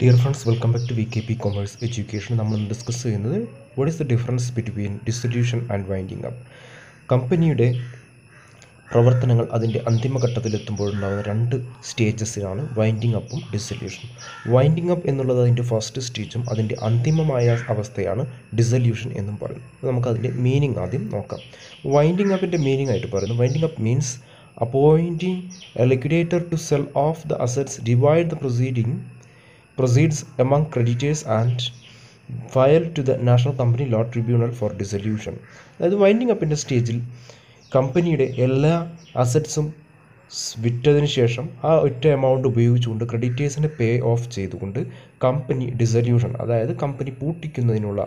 Dear friends, welcome back to VKP Commerce Education. നമ്മൾ discuss ചെയ്യുന്നത് what is the difference between dissolution and winding up. കമ്പനിയുടെ പ്രവർത്തനങ്ങൾ അതിൻ്റെ അന്തിമഘട്ടത്തിലെത്തുമ്പോഴുണ്ടാകുന്ന രണ്ട് സ്റ്റേജസിലാണ് വൈൻഡിങ് അപ്പും ഡിസൊല്യൂഷനും. വൈൻഡിങ് അപ്പ് എന്നുള്ളത് അതിൻ്റെ ഫസ്റ്റ് സ്റ്റേജും അതിൻ്റെ അന്തിമമായ അവസ്ഥയാണ് ഡിസൊല്യൂഷൻ എന്നും പറയുന്നത്. നമുക്കതിൻ്റെ മീനിങ് ആദ്യം നോക്കാം. വൈൻഡിങ് അപ്പിൻ്റെ മീനിങ് ആയിട്ട് പറയുന്നത് winding up means appointing a liquidator to sell off the assets, divide the proceeds among creditors and file to the National Company Law Tribunal for dissolution. അതായത് വൈൻഡിങ് അപ്പിൻ്റെ സ്റ്റേജിൽ കമ്പനിയുടെ എല്ലാ അസറ്റ്സും വിറ്റതിന് ശേഷം ആ ഒറ്റ എമൗണ്ട് ഉപയോഗിച്ചുകൊണ്ട് ക്രെഡിറ്റേഴ്സിനെ പേ ഓഫ് ചെയ്തുകൊണ്ട് കമ്പനി ഡിസൊല്യൂഷൻ, അതായത് കമ്പനി പൂട്ടിക്കുന്നതിനുള്ള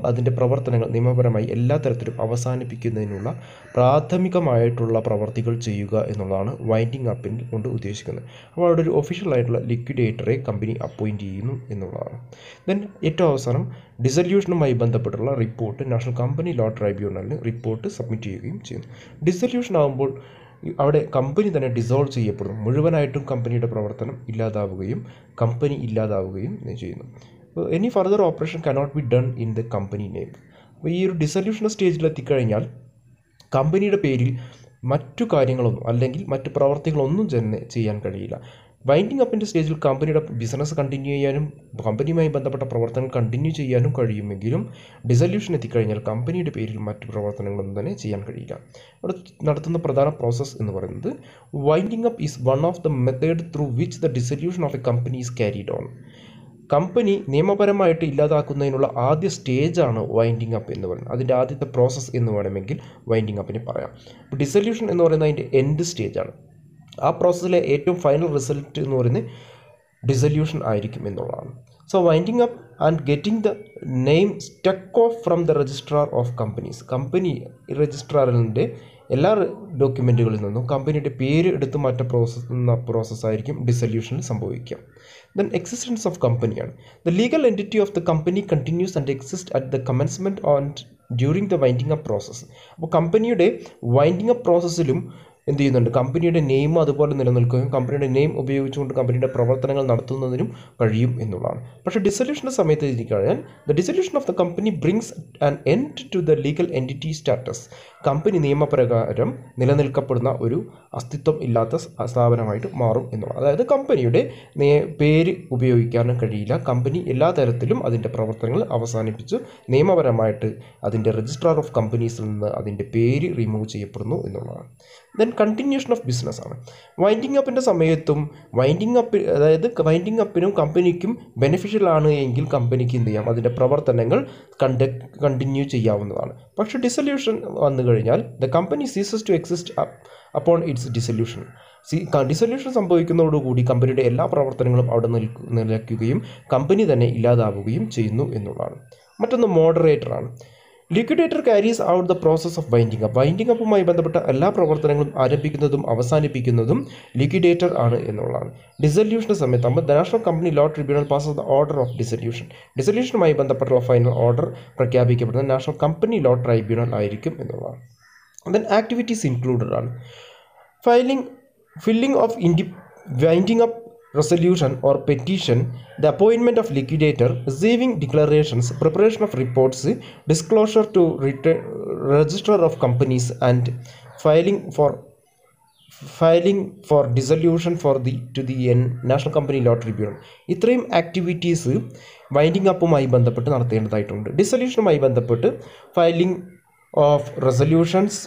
അതിൻ്റെ പ്രവർത്തനങ്ങൾ നിയമപരമായി എല്ലാ തരത്തിലും അവസാനിപ്പിക്കുന്നതിനുള്ള പ്രാഥമികമായിട്ടുള്ള പ്രവർത്തികൾ ചെയ്യുക എന്നുള്ളതാണ് വൈൻഡിങ് അപ്പിൽ കൊണ്ട് ഉദ്ദേശിക്കുന്നത്. അപ്പോൾ അവിടെ ഒരു ഒഫീഷ്യലായിട്ടുള്ള ലിക്വിഡേറ്ററെ കമ്പനി അപ്പോയിൻറ്റ് ചെയ്യുന്നു എന്നുള്ളതാണ്. ദെൻ ഏറ്റവും അവസാനം ഡിസൊല്യൂഷനുമായി ബന്ധപ്പെട്ടുള്ള റിപ്പോർട്ട് നാഷണൽ കമ്പനി ലോ ട്രൈബ്യൂണലിന് റിപ്പോർട്ട് സബ്മിറ്റ് ചെയ്യുകയും ചെയ്യുന്നു. ഡിസൊല്യൂഷൻ ആകുമ്പോൾ അവിടെ കമ്പനി തന്നെ ഡിസോൾവ് ചെയ്യപ്പെടുന്നു. മുഴുവനായിട്ടും കമ്പനിയുടെ പ്രവർത്തനം ഇല്ലാതാവുകയും കമ്പനി ഇല്ലാതാവുകയും ചെയ്യുന്നു. Any further operation cannot be done in the company name. അപ്പോൾ ഈ ഒരു ഡിസൊല്യൂഷൻ സ്റ്റേജിൽ എത്തിക്കഴിഞ്ഞാൽ കമ്പനിയുടെ പേരിൽ മറ്റു കാര്യങ്ങളൊന്നും അല്ലെങ്കിൽ മറ്റു പ്രവർത്തികളൊന്നും തന്നെ ചെയ്യാൻ കഴിയില്ല. വൈൻഡിങ് അപ്പിൻ്റെ സ്റ്റേജിൽ കമ്പനിയുടെ ബിസിനസ് കണ്ടിന്യൂ ചെയ്യാനും കമ്പനിയുമായി ബന്ധപ്പെട്ട പ്രവർത്തനങ്ങൾ കണ്ടിന്യൂ ചെയ്യാനും കഴിയുമെങ്കിലും ഡിസൊല്യൂഷൻ എത്തിക്കഴിഞ്ഞാൽ കമ്പനിയുടെ പേരിൽ മറ്റു പ്രവർത്തനങ്ങളൊന്നും തന്നെ ചെയ്യാൻ കഴിയില്ല. അവിടെ നടത്തുന്ന പ്രധാന പ്രോസസ്സ് എന്ന് പറയുന്നത് winding up is one of the method through which the dissolution of A company is carried on. Company നിയമപരമായിട്ട് ഇല്ലാതാക്കുന്നതിനുള്ള ആദ്യ സ്റ്റേജാണ് വൈൻഡിങ് അപ്പ് എന്ന് പറയുന്നത്. അതിൻ്റെ ആദ്യത്തെ പ്രോസസ്സ് എന്ന് വേണമെങ്കിൽ വൈൻഡിങ് അപ്പിന് പറയാം. ഡിസൊല്യൂഷൻ എന്ന് പറയുന്നത് അതിൻ്റെ എൻഡ് സ്റ്റേജാണ്. ആ പ്രോസസ്സിലെ ഏറ്റവും ഫൈനൽ റിസൾട്ട് എന്ന് പറയുന്നത് ഡിസൊല്യൂഷൻ ആയിരിക്കും എന്നുള്ളതാണ്. So winding up and getting the name stuck off from the registrar of companies. Company രജിസ്ട്രാറിൻ്റെ എല്ലാ ഡോക്യുമെൻറ്റുകളിൽ നിന്നും കമ്പനിയുടെ പേര് എടുത്ത് മാറ്റ പ്രോസസ്സായിരിക്കും ഡിസൊല്യൂഷനിൽ സംഭവിക്കുക. ദെൻ എക്സിസ്റ്റൻസ് ഓഫ് കമ്പനിയാണ്. The legal entity of the company continuous and exist at the commencement and during the winding up process. അപ്പോൾ കമ്പനിയുടെ വൈൻഡിങ് അപ്പ് പ്രോസസ്സിലും എന്ത് ചെയ്യുന്നുണ്ട്, കമ്പനിയുടെ നെയിം അതുപോലെ നിലനിൽക്കുകയും കമ്പനിയുടെ നെയിം ഉപയോഗിച്ചുകൊണ്ട് കമ്പനിയുടെ പ്രവർത്തനങ്ങൾ നടത്തുന്നതിനും കഴിയും എന്നുള്ളതാണ്. പക്ഷേ ഡിസൊല്യൂഷൻ്റെ സമയത്ത് കഴിഞ്ഞാൽ the dissolution of the company brings an end to the legal entity status. Company നിയമപ്രകാരം നിലനിൽക്കപ്പെടുന്ന ഒരു അസ്തിത്വം ഇല്ലാത്ത സ്ഥാപനമായിട്ട് മാറും എന്നുള്ളത്. അതായത് കമ്പനിയുടെ പേര് ഉപയോഗിക്കാനും കഴിയില്ല. കമ്പനി എല്ലാ തരത്തിലും അതിൻ്റെ പ്രവർത്തനങ്ങൾ അവസാനിപ്പിച്ച് നിയമപരമായിട്ട് അതിൻ്റെ രജിസ്ട്രാർ ഓഫ് കമ്പനീസിൽ നിന്ന് അതിൻ്റെ പേര് റിമൂവ് ചെയ്യപ്പെടുന്നു എന്നുള്ളതാണ്. ദെൻ കണ്ടിന്യൂഷൻ ഓഫ് ബിസിനസ് ആണ്. വൈൻഡിങ് അപ്പിൻ്റെ സമയത്തും അതായത് വൈൻഡിങ് അപ്പിനും കമ്പനിക്കും ബെനിഫിഷ്യൽ ആണ് എങ്കിൽ കമ്പനിക്ക് എന്ത് ചെയ്യാം, അതിൻ്റെ പ്രവർത്തനങ്ങൾ കണ്ടിന്യൂ ചെയ്യാവുന്നതാണ്. പക്ഷേ ഡിസൊല്യൂഷൻ വന്നു കഴിഞ്ഞാൽ the company ceases to exist upon its dissolution. Dissolution സംഭവിക്കുന്നതോടുകൂടി കമ്പനിയുടെ എല്ലാ പ്രവർത്തനങ്ങളും അവിടെ നിലയ്ക്കുകയും കമ്പനി തന്നെ ഇല്ലാതാവുകയും ചെയ്യുന്നു എന്നുള്ളതാണ്. മറ്റൊന്ന് മോഡറേറ്റർ ആണ്. Liquidator carries out the process of winding up. Winding അപ്പുമായി ബന്ധപ്പെട്ട എല്ലാ പ്രവർത്തനങ്ങളും ആരംഭിക്കുന്നതും അവസാനിപ്പിക്കുന്നതും ലിക്വിഡേറ്റർ ആണ് എന്നുള്ളതാണ്. ഡിസൊല്യൂഷൻ്റെ സമയത്ത് the national company law tribunal passes the order of dissolution. ഡിസൊല്യൂഷനുമായി ബന്ധപ്പെട്ടുള്ള ഫൈനൽ ഓർഡർ പ്രഖ്യാപിക്കപ്പെടുന്നത് നാഷണൽ കമ്പനി ലോ ട്രൈബ്യൂണൽ ആയിരിക്കും എന്നുള്ളതാണ്. ദെൻ ആക്ടിവിറ്റീസ് ഇൻക്ലൂഡഡ് ആണ്. Filling of winding up resolution or petition, the appointment of liquidator, receiving declarations, preparation of reports, disclosure to registrar of companies and filing for dissolution to the National Company Law Tribunal. ഇത്രയും activities winding അപ്പുമായി ബന്ധപ്പെട്ട് നടത്തേണ്ടതായിട്ടുണ്ട്. ഡിസൊല്യൂഷനുമായി ബന്ധപ്പെട്ട് filing of resolutions,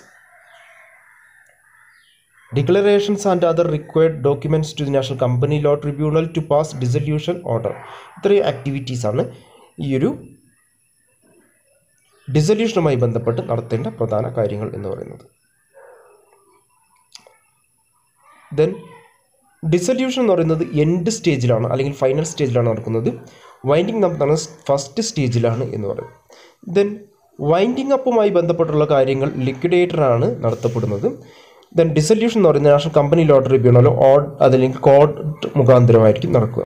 declarations and other required documents to the National Company Law Tribunal to pass dissolution order. ഇത്രയും ആക്ടിവിറ്റീസാണ് ഈ ഒരു ഡിസൊല്യൂഷനുമായി ബന്ധപ്പെട്ട് നടത്തേണ്ട പ്രധാന കാര്യങ്ങൾ എന്ന് പറയുന്നത്. ദെൻ ഡിസൊല്യൂഷൻ എന്ന് പറയുന്നത് എൻഡ് സ്റ്റേജിലാണ് അല്ലെങ്കിൽ ഫൈനൽ സ്റ്റേജിലാണ് നടക്കുന്നത്. വൈൻഡിങ് അപ്പ് എന്ന് പറയുന്നത് ഫസ്റ്റ് സ്റ്റേജിലാണ് എന്ന് പറയും. ദെൻ വൈൻഡിങ് അപ്പുമായി ബന്ധപ്പെട്ടുള്ള കാര്യങ്ങൾ ലിക്വിഡേറ്ററാണ് നടത്തപ്പെടുന്നത്. ദെൻ ഡിസൊല്യൂഷൻ എന്ന് പറയുന്നത് നാഷണൽ കമ്പനി ലോ ട്രിബ്യൂണലോ അതല്ലെങ്കിൽ കോർട്ട് മുഖാന്തരമായിരിക്കും നടക്കുക.